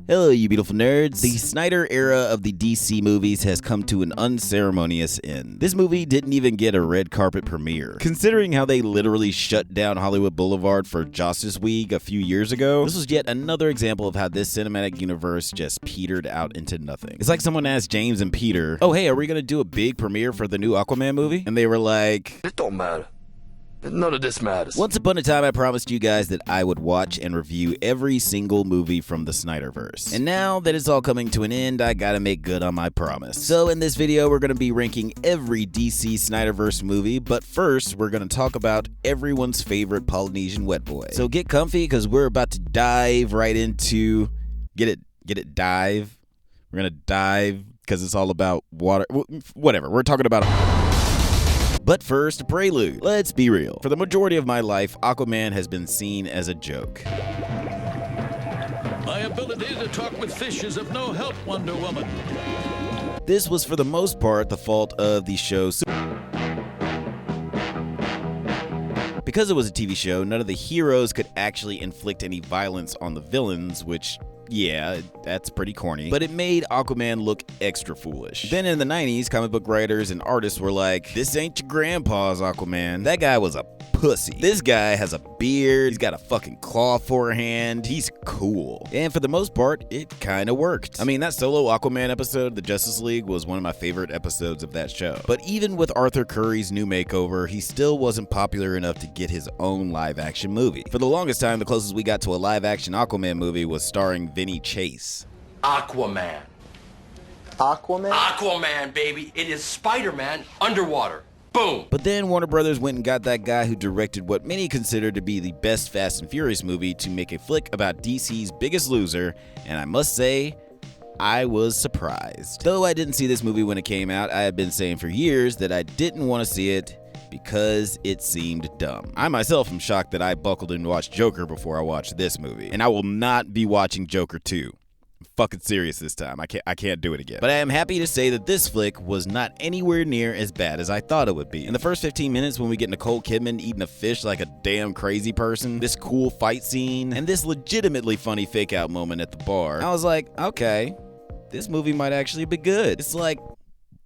Hello, you beautiful nerds. The Snyder era of the DC movies has come to an unceremonious end. This movie didn't even get a red carpet premiere. Considering how they literally shut down Hollywood Boulevard for Justice Week a few years ago, this was yet another example of how this cinematic universe just petered out into nothing. It's like someone asked James and Peter, oh hey, are we gonna do a big premiere for the new Aquaman movie? And they were like, it don't matter. None of this matters. Once upon a time, I promised you guys that I would watch and review every single movie from the Snyderverse. And now that it's all coming to an end, I gotta make good on my promise. So in this video, we're gonna be ranking every DC Snyderverse movie, but first, we're gonna talk about everyone's favorite Polynesian wet boy. So get comfy, because we're about to dive right into... Get it, dive? We're gonna dive, because it's all about water. Whatever, we're talking about... But first, a prelude. Let's be real. For the majority of my life, Aquaman has been seen as a joke. My ability to talk with fish is of no help, Wonder Woman. This was for the most part the fault of the show. Because it was a TV show, none of the heroes could actually inflict any violence on the villains, which... yeah, that's pretty corny, but it made Aquaman look extra foolish. Then in the 90s, comic book writers and artists were like, this ain't your grandpa's Aquaman. That guy was a pussy. This guy has a beard, he's got a fucking claw forehand, he's cool. And for the most part, it kinda worked. I mean, that solo Aquaman episode, The Justice League, was one of my favorite episodes of that show. But even with Arthur Curry's new makeover, he still wasn't popular enough to get his own live-action movie. For the longest time, the closest we got to a live-action Aquaman movie was starring Vinny Chase. Aquaman. Aquaman? Aquaman, baby. It is Spider-Man underwater. Boom. But then Warner Brothers went and got that guy who directed what many consider to be the best Fast and Furious movie to make a flick about DC's biggest loser, and I must say, I was surprised. Though I didn't see this movie when it came out, I had been saying for years that I didn't want to see it because it seemed dumb. I myself am shocked that I buckled in to watch Joker before I watched this movie, and I will not be watching Joker 2. I'm fucking serious this time. I can't do it again. But I am happy to say that this flick was not anywhere near as bad as I thought it would be. In the first 15 minutes when we get Nicole Kidman eating a fish like a damn crazy person, this cool fight scene, and this legitimately funny fake out moment at the bar, I was like, okay, this movie might actually be good. It's like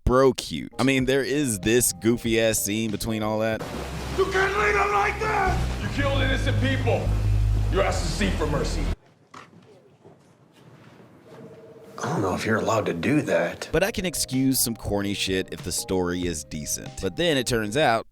bro cute. I mean, there is this goofy ass scene between all that. You can't lead them like that! You killed innocent people. You're asked to seek for mercy. I don't know if you're allowed to do that. But I can excuse some corny shit if the story is decent. But then it turns out,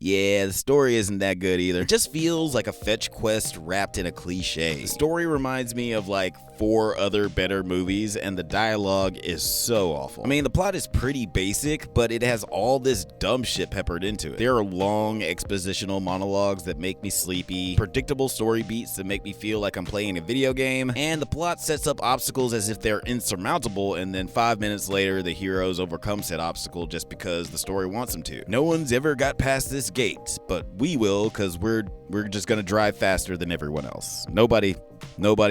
yeah, the story isn't that good either. It just feels like a fetch quest wrapped in a cliche. The story reminds me of like 4 other better movies, and the dialogue is so awful. I mean, the plot is pretty basic, but it has all this dumb shit peppered into it. There are long expositional monologues that make me sleepy, predictable story beats that make me feel like I'm playing a video game, and the plot sets up obstacles as if they're insurmountable, and then 5 minutes later, the heroes overcome said obstacle just because the story wants them to. No one's ever got past this gate, but we will, because we're just gonna drive faster than everyone else. Nobody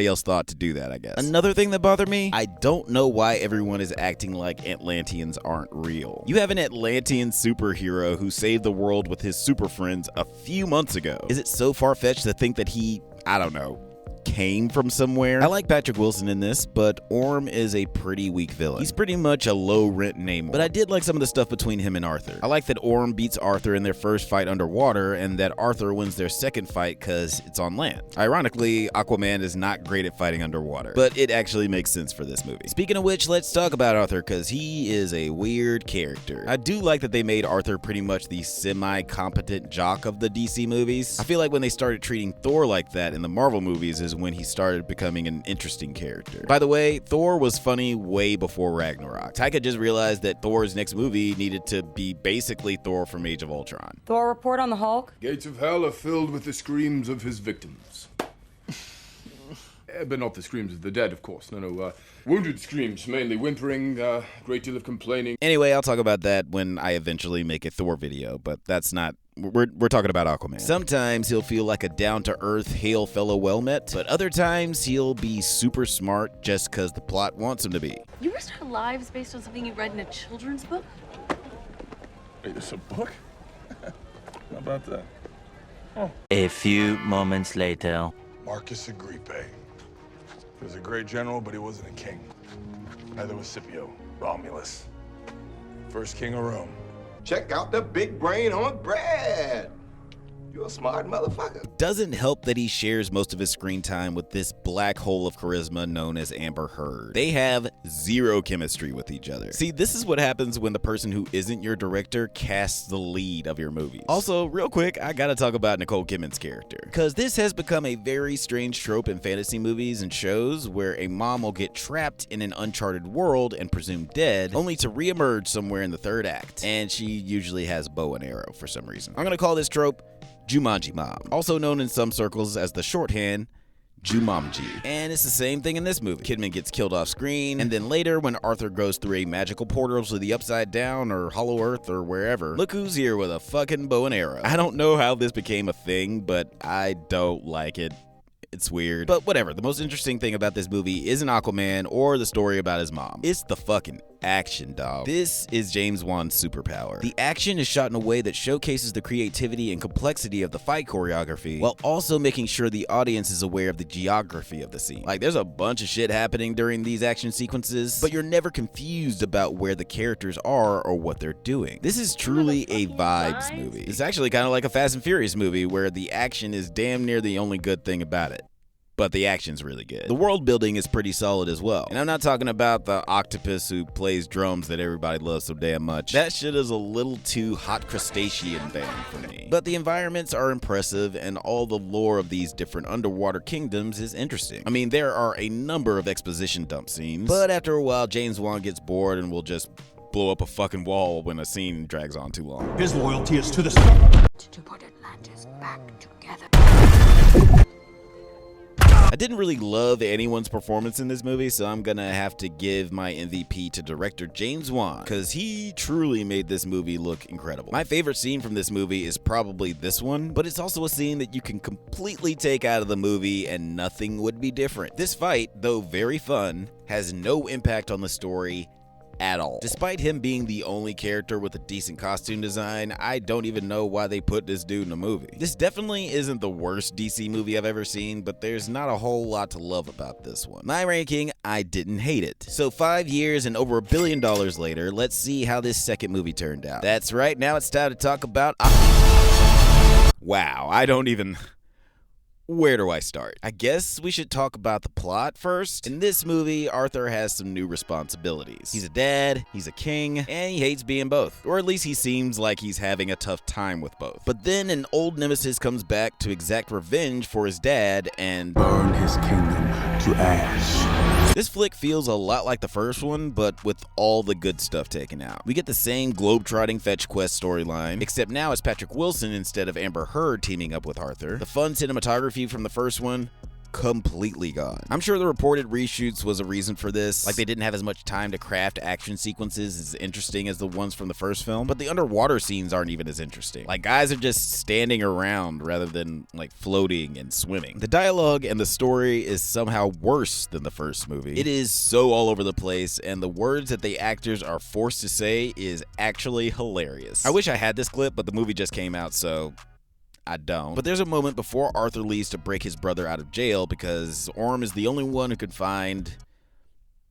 else thought to do that, I guess. Another thing that bothered me, I don't know why everyone is acting like Atlanteans aren't real. You have an Atlantean superhero who saved the world with his super friends a few months ago. Is it so far-fetched to think that he, I don't know, came from somewhere? I like Patrick Wilson in this, but Orm is a pretty weak villain. He's pretty much a low-rent Namor. But I did like some of the stuff between him and Arthur. I like that Orm beats Arthur in their first fight underwater, and that Arthur wins their second fight because it's on land. Ironically, Aquaman is not great at fighting underwater, but it actually makes sense for this movie. Speaking of which, let's talk about Arthur, because he is a weird character. I do like that they made Arthur pretty much the semi-competent jock of the DC movies. I feel like when they started treating Thor like that in the Marvel movies is when he started becoming an interesting character. By the way, Thor was funny way before Ragnarok. Taika just realized that Thor's next movie needed to be basically Thor from Age of Ultron. Thor report on the Hulk? Gates of hell are filled with the screams of his victims. But not the screams of the dead, of course. No. Wounded screams, mainly whimpering, great deal of complaining. Anyway, I'll talk about that when I eventually make a Thor video, but that's not... We're talking about Aquaman. Sometimes he'll feel like a down-to-earth, hail fellow well-met, but other times he'll be super smart just because the plot wants him to be. You risked our lives based on something you read in a children's book? Wait, it's a book? How about that? A few moments later. Marcus Agrippe. He was a great general, but he wasn't a king. Neither was Scipio, Romulus. First king of Rome. Check out the big brain on Brad. You're a smart motherfucker. Doesn't help that he shares most of his screen time with this black hole of charisma known as Amber Heard. They have zero chemistry with each other. See, this is what happens when the person who isn't your director casts the lead of your movies. Also, real quick, I gotta talk about Nicole Kidman's character, because this has become a very strange trope in fantasy movies and shows where a mom will get trapped in an uncharted world and presumed dead, only to reemerge somewhere in the third act. And she usually has bow and arrow for some reason. I'm gonna call this trope Jumanji Mom, also known in some circles as the shorthand Jumamji. And it's the same thing in this movie. Kidman gets killed off screen, and then later when Arthur goes through a magical portal to the Upside Down or Hollow Earth or wherever, look who's here with a fucking bow and arrow. I don't know how this became a thing, but I don't like it. It's weird. But whatever, the most interesting thing about this movie isn't Aquaman or the story about his mom. It's the fucking action, dog. This is James Wan's superpower. The action is shot in a way that showcases the creativity and complexity of the fight choreography, while also making sure the audience is aware of the geography of the scene. Like, there's a bunch of shit happening during these action sequences, but you're never confused about where the characters are or what they're doing. This is truly a vibes movie. It's actually kind of like a Fast and Furious movie where the action is damn near the only good thing about it. But the action's really good. The world building is pretty solid as well. And I'm not talking about the octopus who plays drums that everybody loves so damn much. That shit is a little too hot crustacean band for me. But the environments are impressive, and all the lore of these different underwater kingdoms is interesting. I mean, there are a number of exposition dump scenes, but after a while, James Wan gets bored and will just blow up a fucking wall when a scene drags on too long. His loyalty is to the sun. To put Atlantis back together. I didn't really love anyone's performance in this movie, so I'm gonna have to give my MVP to director James Wan, because he truly made this movie look incredible. My favorite scene from this movie is probably this one, but it's also a scene that you can completely take out of the movie and nothing would be different. This fight, though very fun, has no impact on the story at all. Despite him being the only character with a decent costume design, I don't even know why they put this dude in a movie. This definitely isn't the worst DC movie I've ever seen, but there's not a whole lot to love about this one. My ranking, I didn't hate it. So 5 years and over $1 billion later, let's see how this second movie turned out. That's right, now it's time to talk about wow, I don't even... Where do I start? I guess we should talk about the plot first. In this movie, Arthur has some new responsibilities. He's a dad, he's a king, and he hates being both. Or at least he seems like he's having a tough time with both. But then an old nemesis comes back to exact revenge for his dad and Burn his kingdom to ash. This flick feels a lot like the first one, but with all the good stuff taken out. We get the same globe-trotting fetch quest storyline, except now it's Patrick Wilson instead of Amber Heard teaming up with Arthur. The fun cinematography from the first one, completely gone. I'm sure the reported reshoots was a reason for this, like they didn't have as much time to craft action sequences as interesting as the ones from the first film, but the underwater scenes aren't even as interesting. Like, guys are just standing around rather than like floating and swimming. The dialogue and the story is somehow worse than the first movie. It is so all over the place, and the words that the actors are forced to say is actually hilarious. I wish I had this clip, but the movie just came out, so I don't. But there's a moment before Arthur leaves to break his brother out of jail because Orm is the only one who could find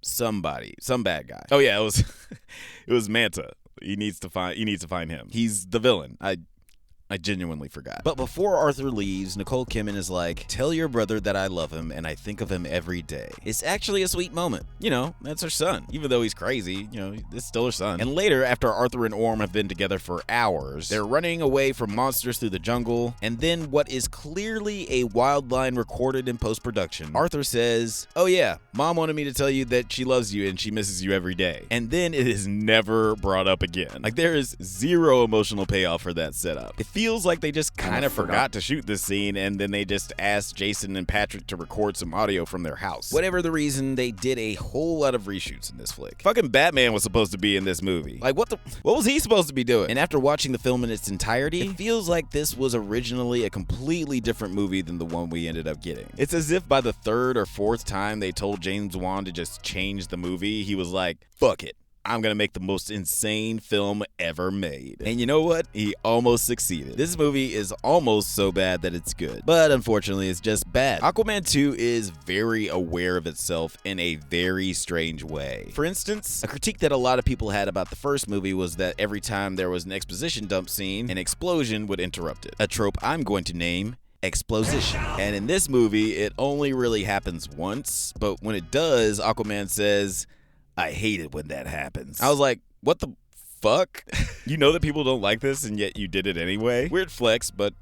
somebody, some bad guy. Oh yeah, it was Manta. He needs to find him. He's the villain. I genuinely forgot. But before Arthur leaves, Nicole Kidman is like, tell your brother that I love him and I think of him every day. It's actually a sweet moment. You know, that's her son. Even though he's crazy, you know, it's still her son. And later, after Arthur and Orm have been together for hours, they're running away from monsters through the jungle, and then what is clearly a wild line recorded in post-production, Arthur says, oh yeah, Mom wanted me to tell you that she loves you and she misses you every day. And then it is never brought up again. Like, there is zero emotional payoff for that setup. It feels like they just kind of forgot to shoot this scene, and then they just asked Jason and Patrick to record some audio from their house. Whatever the reason, they did a whole lot of reshoots in this flick. Fucking Batman was supposed to be in this movie. Like, what was he supposed to be doing? And after watching the film in its entirety, it feels like this was originally a completely different movie than the one we ended up getting. It's as if by the third or fourth time they told James Wan to just change the movie, he was like, fuck it, I'm gonna make the most insane film ever made. And you know what? He almost succeeded. This movie is almost so bad that it's good, but unfortunately it's just bad. Aquaman 2 is very aware of itself in a very strange way. For instance, a critique that a lot of people had about the first movie was that every time there was an exposition dump scene, an explosion would interrupt it. A trope I'm going to name Exposition. And in this movie, it only really happens once, but when it does, Aquaman says, "I hate it when that happens." I was like, what the fuck? You know that people don't like this and yet you did it anyway? Weird flex, but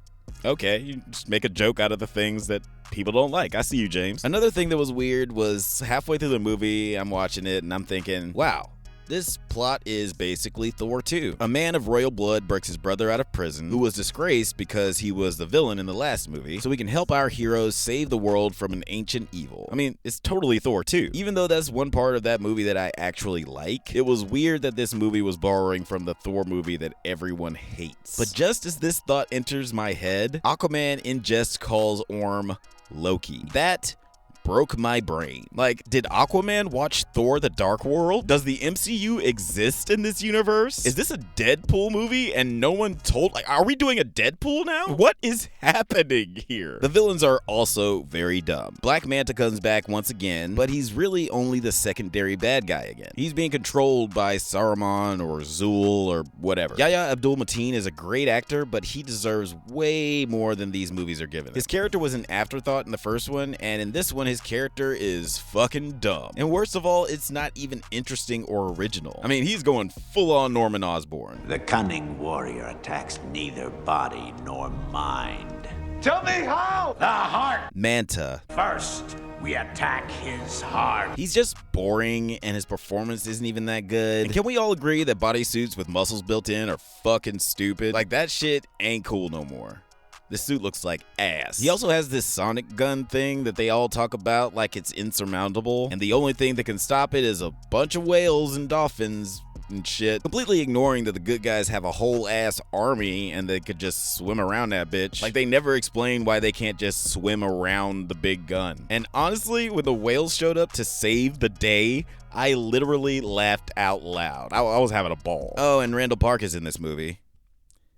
okay, you just make a joke out of the things that people don't like. I see you, James. Another thing that was weird was halfway through the movie, I'm watching it and I'm thinking, wow, this plot is basically Thor 2. A man of royal blood breaks his brother out of prison, who was disgraced because he was the villain in the last movie, so we can help our heroes save the world from an ancient evil. I mean, it's totally Thor 2. Even though that's one part of that movie that I actually like, it was weird that this movie was borrowing from the Thor movie that everyone hates. But just as this thought enters my head, Aquaman in jest calls Orm Loki. That broke my brain. Like, did Aquaman watch Thor: The Dark World? Does the MCU exist in this universe? Is this a Deadpool movie and no one told? Like, are we doing a Deadpool now? What is happening here? The villains are also very dumb. Black Manta comes back once again, but he's really only the secondary bad guy again. He's being controlled by Saruman or Zul or whatever. Yahya Abdul-Mateen is a great actor, but he deserves way more than these movies are giving him. His character was an afterthought in the first one, and in this one, his character is fucking dumb. And worst of all, it's not even interesting or original. I mean, he's going full on Norman Osborn. The cunning warrior attacks neither body nor mind. Tell me how! The heart! Manta. First, we attack his heart. He's just boring and his performance isn't even that good. And can we all agree that bodysuits with muscles built in are fucking stupid? Like, that shit ain't cool no more. This suit looks like ass. He also has this sonic gun thing that they all talk about like it's insurmountable, and the only thing that can stop it is a bunch of whales and dolphins and shit, completely ignoring that the good guys have a whole ass army and they could just swim around that bitch. Like, they never explain why they can't just swim around the big gun. And honestly, when the whales showed up to save the day, I literally laughed out loud. I was having a ball. Oh, and Randall Park is in this movie.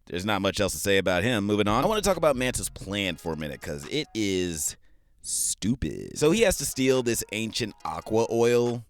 There's not much else to say about him. Moving on. I want to talk about Manta's plan for a minute because it is stupid. So he has to steal this ancient aqua oil.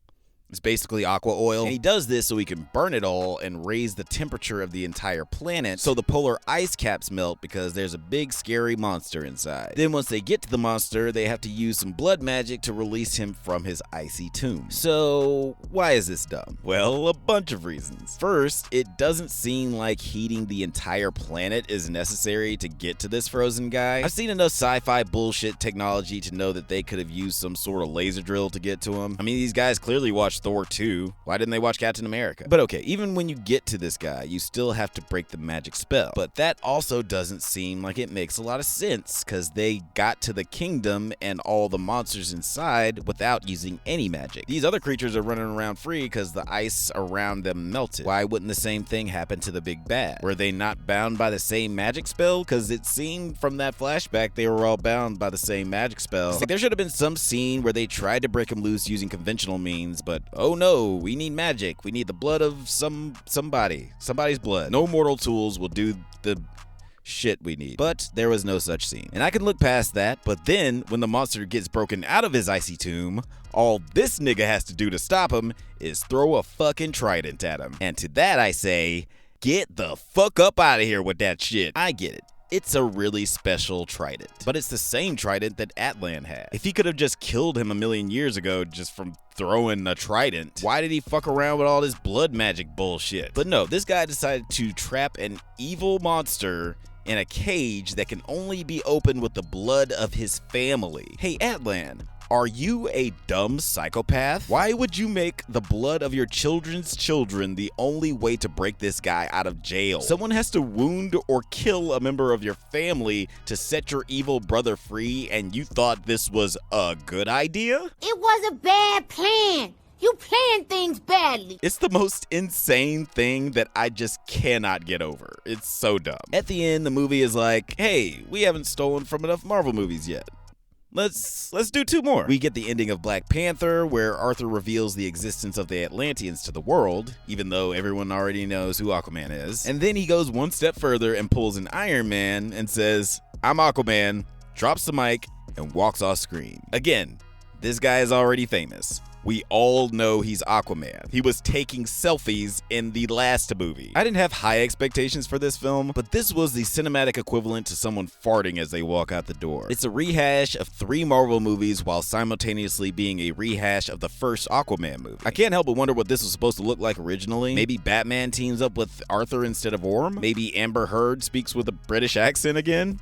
It's basically aqua oil. And he does this so he can burn it all and raise the temperature of the entire planet so the polar ice caps melt because there's a big scary monster inside. Then once they get to the monster, they have to use some blood magic to release him from his icy tomb. So why is this dumb? Well, a bunch of reasons. First, it doesn't seem like heating the entire planet is necessary to get to this frozen guy. I've seen enough sci-fi bullshit technology to know that they could have used some sort of laser drill to get to him. I mean, these guys clearly watched Thor 2. Why didn't they watch Captain America? But okay, even when you get to this guy, you still have to break the magic spell. But that also doesn't seem like it makes a lot of sense, because they got to the kingdom and all the monsters inside without using any magic. These other creatures are running around free because the ice around them melted. Why wouldn't the same thing happen to the big bad? Were they not bound by the same magic spell? Because it seemed from that flashback they were all bound by the same magic spell. Like, there should have been some scene where they tried to break him loose using conventional means, but oh no, we need magic. We need the blood of somebody's blood. No mortal tools will do the shit we need. But there was no such scene. And I can look past that, but then when the monster gets broken out of his icy tomb, all this nigga has to do to stop him is throw a fucking trident at him. And to that I say, get the fuck up out of here with that shit. I get it. It's a really special trident, but it's the same trident that Atlan had. If he could have just killed him a million years ago just from throwing a trident, why did he fuck around with all this blood magic bullshit? But no, this guy decided to trap an evil monster in a cage that can only be opened with the blood of his family. Hey, Atlan, are you a dumb psychopath? Why would you make the blood of your children's children the only way to break this guy out of jail? Someone has to wound or kill a member of your family to set your evil brother free, and you thought this was a good idea? It was a bad plan. You planned things badly. It's the most insane thing that I just cannot get over. It's so dumb. At the end, the movie is like, hey, we haven't stolen from enough Marvel movies yet. let's do 2 more. We get the ending of Black Panther, where Arthur reveals the existence of the Atlanteans to the world, even though everyone already knows who Aquaman is. And then he goes one step further and pulls an Iron Man and says, "I'm Aquaman," drops the mic, and walks off screen. Again, this guy is already famous. We all know he's Aquaman. He was taking selfies in the last movie. I didn't have high expectations for this film, but this was the cinematic equivalent to someone farting as they walk out the door. It's a rehash of 3 Marvel movies while simultaneously being a rehash of the first Aquaman movie. I can't help but wonder what this was supposed to look like originally. Maybe Batman teams up with Arthur instead of Orm? Maybe Amber Heard speaks with a British accent again?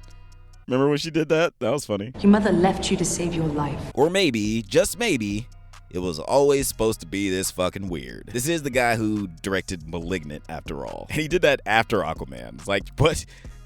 Remember when she did that? That was funny. Your mother left you to save your life. Or maybe, just maybe, it was always supposed to be this fucking weird. This is the guy who directed Malignant, after all. And he did that after Aquaman. It's like, but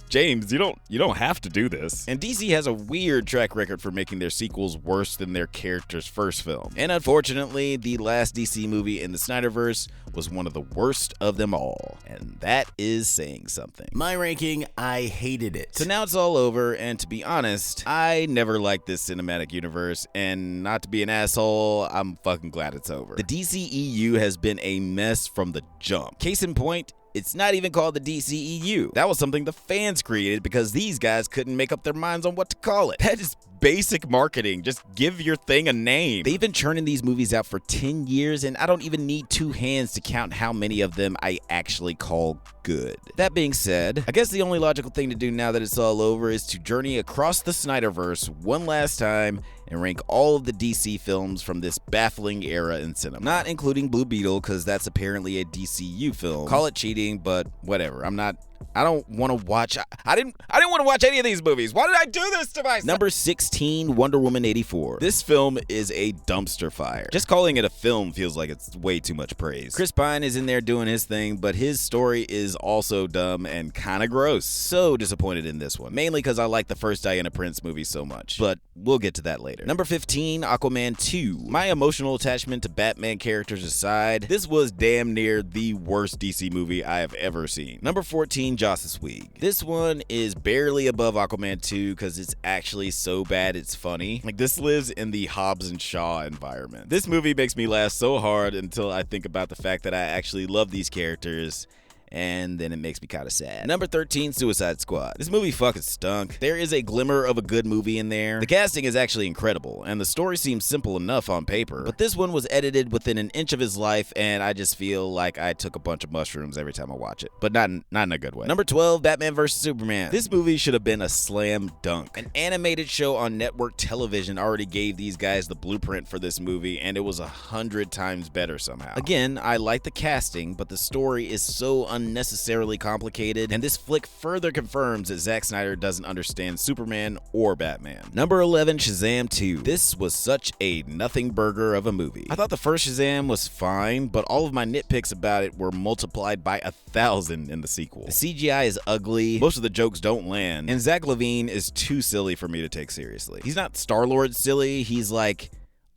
James, you don't have to do this. And DC has a weird track record for making their sequels worse than their character's first film. And unfortunately, the last DC movie in the Snyderverse was one of the worst of them all. And that is saying something. My ranking, I hated it. So now it's all over, and to be honest, I never liked this cinematic universe, and not to be an asshole, I'm fucking glad it's over. The DCEU has been a mess from the jump. Case in point, it's not even called the DCEU. That was something the fans created because these guys couldn't make up their minds on what to call it. That is basic marketing. Just give your thing a name. They've been churning these movies out for 10 years, and I don't even need 2 hands to count how many of them I actually call good. That being said, I guess the only logical thing to do now that it's all over is to journey across the Snyderverse one last time and rank all of the DC films from this baffling era in cinema. Not including Blue Beetle, because that's apparently a DCU film. Call it cheating, but whatever. I don't want to watch. I didn't want to watch any of these movies. Why did I do this to myself? Number 16, Wonder Woman 84. This film is a dumpster fire. Just calling it a film feels like it's way too much praise. Chris Pine is in there doing his thing, but his story is also dumb and kind of gross. So disappointed in this one, mainly because I like the first Diana Prince movie so much, but we'll get to that later. Number 15, Aquaman 2. My emotional attachment to Batman characters aside, this was damn near the worst DC movie I have ever seen. Number 14, Justice League. This one is barely above Aquaman 2 because it's actually so bad it's funny. Like, this lives in the Hobbs and Shaw environment. This movie makes me laugh so hard until I think about the fact that I actually love these characters, and then it makes me kind of sad. Number 13, Suicide Squad. This movie fucking stunk. There is a glimmer of a good movie in there. The casting is actually incredible, and the story seems simple enough on paper, but this one was edited within an inch of his life, and I just feel like I took a bunch of mushrooms every time I watch it, but not in a good way. Number 12, Batman vs. Superman. This movie should have been a slam dunk. An animated show on network television already gave these guys the blueprint for this movie, and it was 100 times better somehow. Again, I like the casting, but the story is so unnecessarily complicated, and this flick further confirms that Zack Snyder doesn't understand Superman or Batman. Number 11, Shazam 2. This was such a nothing burger of a movie. I thought the first Shazam was fine, but all of my nitpicks about it were multiplied by 1,000 in the sequel. The CGI is ugly, most of the jokes don't land, and Zach Levine is too silly for me to take seriously. He's not Star-Lord silly, he's like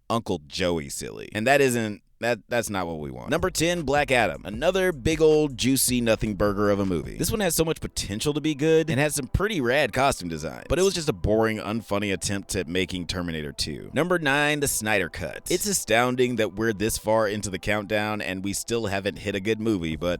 Uncle Joey silly, and that's not what we want. Number 10, Black Adam. Another big old juicy nothing burger of a movie. This one has so much potential to be good and had some pretty rad costume design, but it was just a boring, unfunny attempt at making Terminator 2. Number 9, the Snyder Cut. It's astounding that we're this far into the countdown and we still haven't hit a good movie, but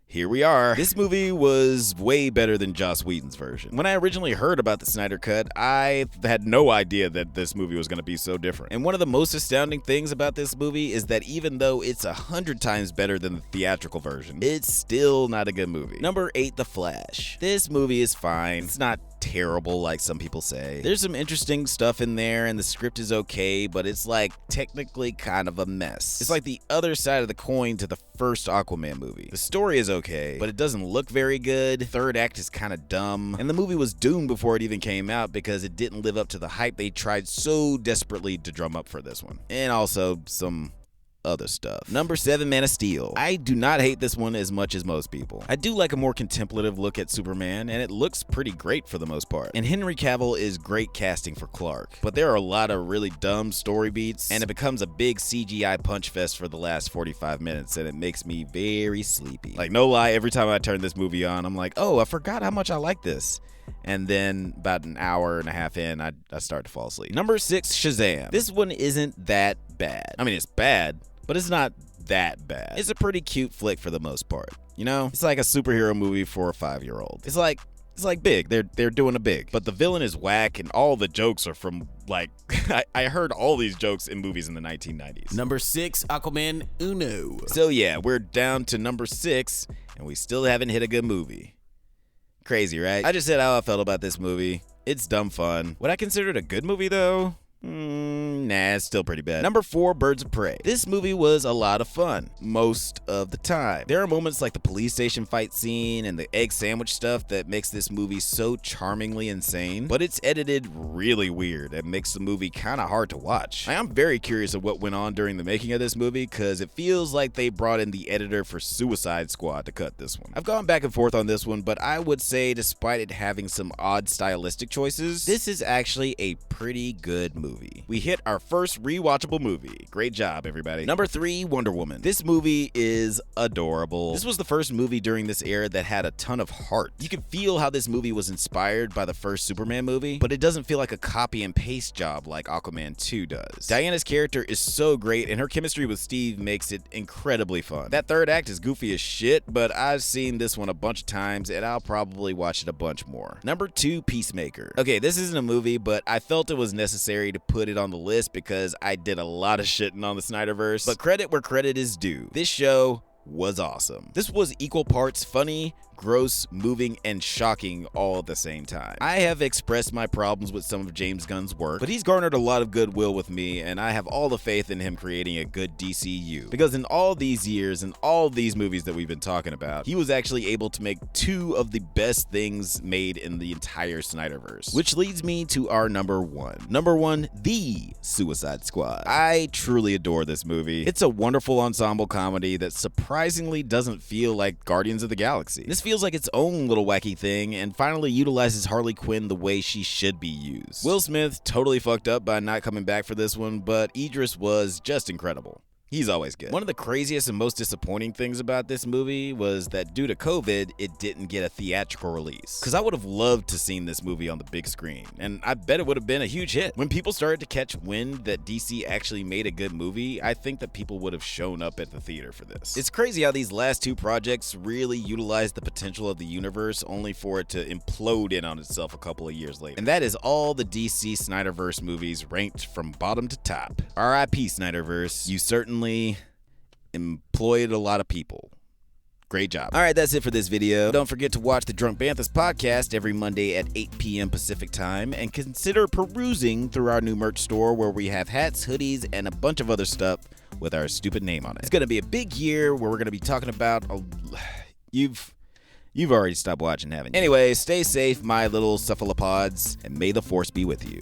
here we are. This movie was way better than Joss Whedon's version. When I originally heard about the Snyder Cut, I had no idea that this movie was going to be so different. And one of the most astounding things about this movie is that even though it's 100 times better than the theatrical version, it's still not a good movie. Number 8, The Flash. This movie is fine. It's not terrible like some people say. There's some interesting stuff in there and the script is okay, but it's like technically kind of a mess. It's like the other side of the coin to the first Aquaman movie. The story is okay, but it doesn't look very good. Third act is kind of dumb, and the movie was doomed before it even came out because it didn't live up to the hype they tried so desperately to drum up for this one. And also some other stuff. Number 7, Man of Steel. I do not hate this one as much as most people. I do like a more contemplative look at Superman, and it looks pretty great for the most part. And Henry Cavill is great casting for Clark, but there are a lot of really dumb story beats, and it becomes a big CGI punch fest for the last 45 minutes, and it makes me very sleepy. Like, no lie, every time I turn this movie on, I'm like, oh, I forgot how much I like this. and then about an hour and a half in, I start to fall asleep. Number 6, Shazam. This one isn't that bad. I mean, it's bad, but it's not that bad. It's a pretty cute flick for the most part. You know, it's like a superhero movie for a 5-year-old. It's like Big. They're doing a Big, but the villain is whack, and all the jokes are from like I heard all these jokes in movies in the 1990s. Number 6, Aquaman Uno. So yeah, we're down to number 6, and we still haven't hit a good movie. Crazy, right? I just said how I felt about this movie. It's dumb fun. Would I consider it a good movie though? Nah, it's still pretty bad. Number 4, Birds of Prey. This movie was a lot of fun, most of the time. There are moments like the police station fight scene and the egg sandwich stuff that makes this movie so charmingly insane, but it's edited really weird and makes the movie kind of hard to watch. I am very curious of what went on during the making of this movie, because it feels like they brought in the editor for Suicide Squad to cut this one. I've gone back and forth on this one, but I would say despite it having some odd stylistic choices, this is actually a pretty good movie. We hit our first rewatchable movie. Great job, everybody. Number 3, Wonder Woman. This movie is adorable. This was the first movie during this era that had a ton of heart. You can feel how this movie was inspired by the first Superman movie, but it doesn't feel like a copy and paste job like Aquaman 2 does. Diana's character is so great, and her chemistry with Steve makes it incredibly fun. That third act is goofy as shit, but I've seen this one a bunch of times, and I'll probably watch it a bunch more. Number 2, Peacemaker. Okay, this isn't a movie, but I felt it was necessary to put it on the list because I did a lot of shitting on the Snyderverse, but credit where credit is due. This show was awesome. This was equal parts funny, gross, moving, and shocking all at the same time. I have expressed my problems with some of James Gunn's work, but he's garnered a lot of goodwill with me, and I have all the faith in him creating a good DCEU. Because in all these years and all these movies that we've been talking about, he was actually able to make 2 of the best things made in the entire Snyderverse. Which leads me to our number 1. Number 1, The Suicide Squad. I truly adore this movie. It's a wonderful ensemble comedy that surprisingly doesn't feel like Guardians of the Galaxy. This feels like its own little wacky thing and finally utilizes Harley Quinn the way she should be used. Will Smith totally fucked up by not coming back for this one, but Idris was just incredible. He's always good. One of the craziest and most disappointing things about this movie was that due to COVID, it didn't get a theatrical release. Because I would have loved to seen this movie on the big screen, and I bet it would have been a huge hit. When people started to catch wind that DC actually made a good movie, I think that people would have shown up at the theater for this. It's crazy how these last 2 projects really utilized the potential of the universe only for it to implode in on itself a couple of years later. And that is all the DC Snyderverse movies ranked from bottom to top. R.I.P. Snyderverse. You certainly employed a lot of people. Great job. All right, that's it for this video. Don't forget to watch the Drunk Banthas podcast every Monday at 8 p.m. Pacific time, and consider perusing through our new merch store where we have hats, hoodies, and a bunch of other stuff with our stupid name on it. It's going to be a big year where we're going to be talking about You've already stopped watching, haven't you? Anyway, stay safe, my little cephalopods, and may the force be with you.